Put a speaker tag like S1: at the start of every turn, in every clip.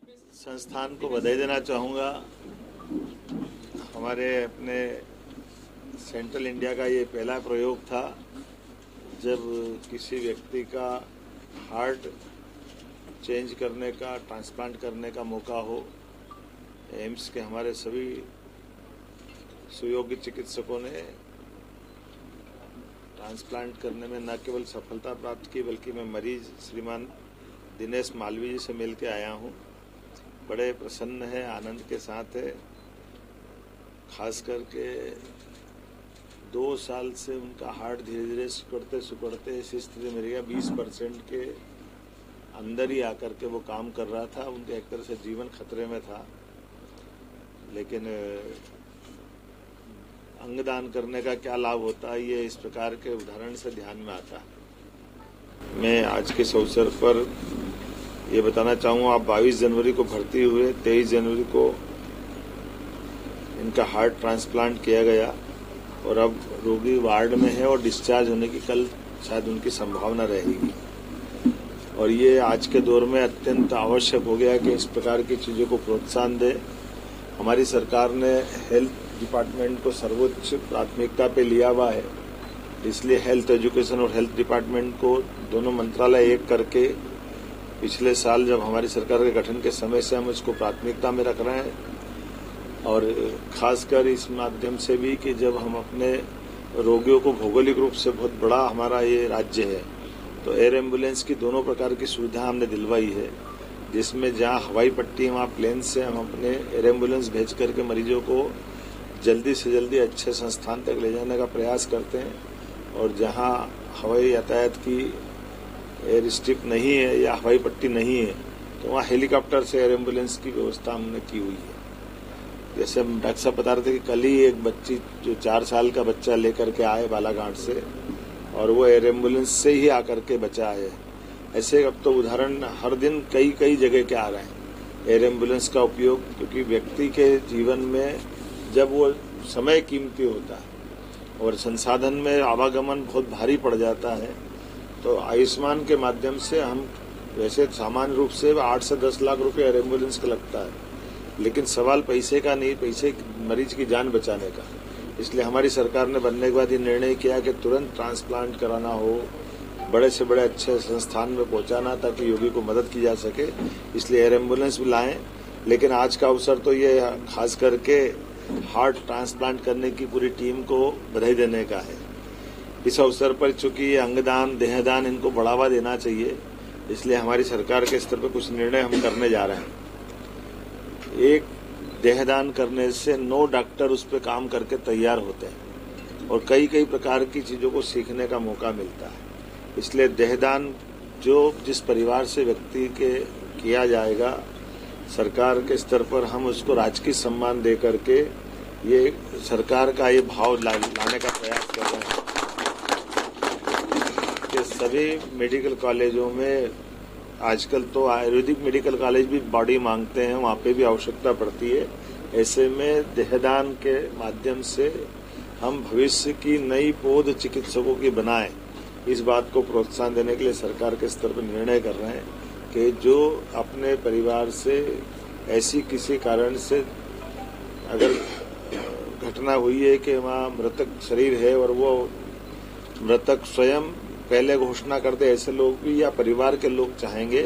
S1: संस्थान को बधाई देना चाहूँगा। हमारे अपने सेंट्रल इंडिया का ये पहला प्रयोग था जब किसी व्यक्ति का हार्ट चेंज करने का, ट्रांसप्लांट करने का मौका हो। एम्स के हमारे सभी सुयोग्य चिकित्सकों ने ट्रांसप्लांट करने में न केवल सफलता प्राप्त की, बल्कि मैं मरीज श्रीमान दिनेश मालवीय जी से मिल के आया हूँ। बड़े प्रसन्न है, आनंद के साथ है। खास करके 2 साल से उनका हार्ट धीरे धीरे सिकुड़ते ऐसी स्थिति में गया। 20% के अंदर ही आकर के वो काम कर रहा था। उनके एक तरह से जीवन खतरे में था, लेकिन अंगदान करने का क्या लाभ होता है, ये इस प्रकार के उदाहरण से ध्यान में आता है। मैं आज के इस अवसर पर ये बताना चाहूँगा, आप 22 जनवरी को भर्ती हुए, 23 जनवरी को इनका हार्ट ट्रांसप्लांट किया गया और अब रोगी वार्ड में है और डिस्चार्ज होने की कल शायद उनकी संभावना रहेगी। और ये आज के दौर में अत्यंत आवश्यक हो गया कि इस प्रकार की चीज़ों को प्रोत्साहन दे। हमारी सरकार ने हेल्थ डिपार्टमेंट को सर्वोच्च प्राथमिकता पे लिया हुआ है, इसलिए हेल्थ एजुकेशन और हेल्थ डिपार्टमेंट को दोनों मंत्रालय एक करके पिछले साल जब हमारी सरकार के गठन के समय से हम इसको प्राथमिकता में रख रहे हैं। और खासकर इस माध्यम से भी कि जब हम अपने रोगियों को भौगोलिक रूप से बहुत बड़ा हमारा ये राज्य है, तो एयर एम्बुलेंस की दोनों प्रकार की सुविधा हमने दिलवाई है, जिसमें जहाँ हवाई पट्टी है वहाँ प्लेन से हम अपने एयर एम्बुलेंस भेज करके मरीजों को जल्दी से जल्दी अच्छे संस्थान तक ले जाने का प्रयास करते हैं। और जहाँ हवाई यातायात की एयर स्ट्रिप नहीं है या हवाई पट्टी नहीं है, तो वहाँ हेलीकॉप्टर से एयर एम्बुलेंस की व्यवस्था हमने की हुई है। जैसे डॉक्टर साहब बता रहे थे कि कल ही एक बच्ची जो 4 साल का बच्चा लेकर के आए बालाघाट से, और वो एयर एम्बुलेंस से ही आकर के बचा है। ऐसे अब तो उदाहरण हर दिन कई जगह के आ रहे हैं एयर एम्बुलेंस का उपयोग, क्योंकि व्यक्ति के जीवन में जब वो समय कीमती होता है और संसाधन में आवागमन बहुत भारी पड़ जाता है, तो आयुष्मान के माध्यम से हम वैसे सामान्य रूप से 8 से 10 लाख रुपए एयर एम्बुलेंस का लगता है, लेकिन सवाल पैसे का नहीं, पैसे मरीज की जान बचाने का। इसलिए हमारी सरकार ने बनने के बाद ये निर्णय किया कि तुरंत ट्रांसप्लांट कराना हो, बड़े से बड़े अच्छे संस्थान में पहुंचाना ताकि रोगी को मदद की जा सके, इसलिए एयर एम्बुलेंस भी लाएं। लेकिन आज का अवसर तो ये खास करके हार्ट ट्रांसप्लांट करने की पूरी टीम को बधाई देने का है। इस अवसर पर चूंकि ये अंगदान, देहदान, इनको बढ़ावा देना चाहिए, इसलिए हमारी सरकार के स्तर पर कुछ निर्णय हम करने जा रहे हैं। एक, देहदान करने से 9 डॉक्टर उस पर काम करके तैयार होते हैं और कई प्रकार की चीजों को सीखने का मौका मिलता है। इसलिए देहदान जो जिस परिवार से व्यक्ति के किया जाएगा, सरकार के स्तर पर हम उसको राजकीय सम्मान दे करके ये सरकार का ये भाव लाने का प्रयास कर रहे हैं कि सभी मेडिकल कॉलेजों में, आजकल तो आयुर्वेदिक मेडिकल कॉलेज भी बॉडी मांगते हैं, वहाँ पे भी आवश्यकता पड़ती है। ऐसे में देहदान के माध्यम से हम भविष्य की नई पौध चिकित्सकों की बनाएं, इस बात को प्रोत्साहन देने के लिए सरकार के स्तर पर निर्णय कर रहे हैं कि जो अपने परिवार से ऐसी किसी कारण से अगर घटना हुई है कि वहाँ मृतक शरीर है और वो मृतक स्वयं पहले घोषणा करते, ऐसे लोग भी या परिवार के लोग चाहेंगे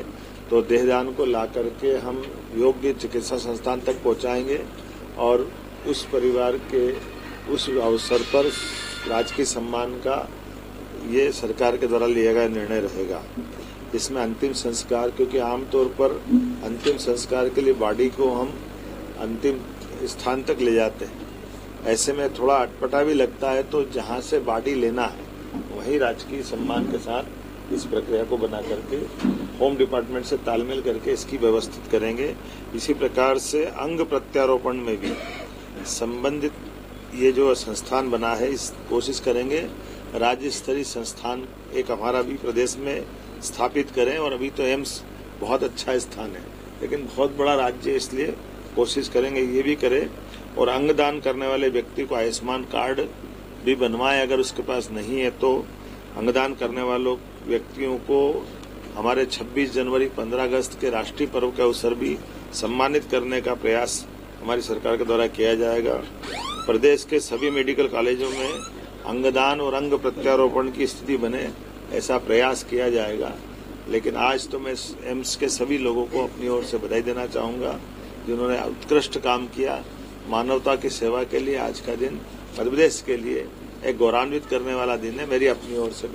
S1: तो देहदान को ला करके हम योग्य चिकित्सा संस्थान तक पहुंचाएंगे और उस परिवार के उस अवसर पर राजकीय सम्मान का ये सरकार के द्वारा लिया गया निर्णय रहेगा। इसमें अंतिम संस्कार, क्योंकि आमतौर पर अंतिम संस्कार के लिए बॉडी को हम अंतिम स्थान तक ले जाते हैं, ऐसे में थोड़ा अटपटा भी लगता है, तो जहां से बॉडी लेना है वहीं राजकीय सम्मान के साथ इस प्रक्रिया को बना करके होम डिपार्टमेंट से तालमेल करके इसकी व्यवस्थित करेंगे। इसी प्रकार से अंग प्रत्यारोपण में भी संबंधित ये जो संस्थान बना है, इस कोशिश करेंगे राज्य स्तरीय संस्थान एक हमारा भी प्रदेश में स्थापित करें। और अभी तो एम्स बहुत अच्छा स्थान है, लेकिन बहुत बड़ा राज्य, इसलिए कोशिश करेंगे ये भी करें। और अंगदान करने वाले व्यक्ति को आयुष्मान कार्ड भी बनवाएं, अगर उसके पास नहीं है तो। अंगदान करने वालों व्यक्तियों को हमारे 26 जनवरी 15 अगस्त के राष्ट्रीय पर्व के अवसर भी सम्मानित करने का प्रयास हमारी सरकार के द्वारा किया जाएगा। प्रदेश के सभी मेडिकल कॉलेजों में अंगदान और अंग प्रत्यारोपण की स्थिति बने, ऐसा प्रयास किया जाएगा। लेकिन आज तो मैं एम्स के सभी लोगों को अपनी ओर से बधाई देना चाहूँगा, जिन्होंने उत्कृष्ट काम किया। मानवता की सेवा के लिए आज का दिन मध्य प्रदेश के लिए एक गौरवान्वित करने वाला दिन है। मेरी अपनी ओर से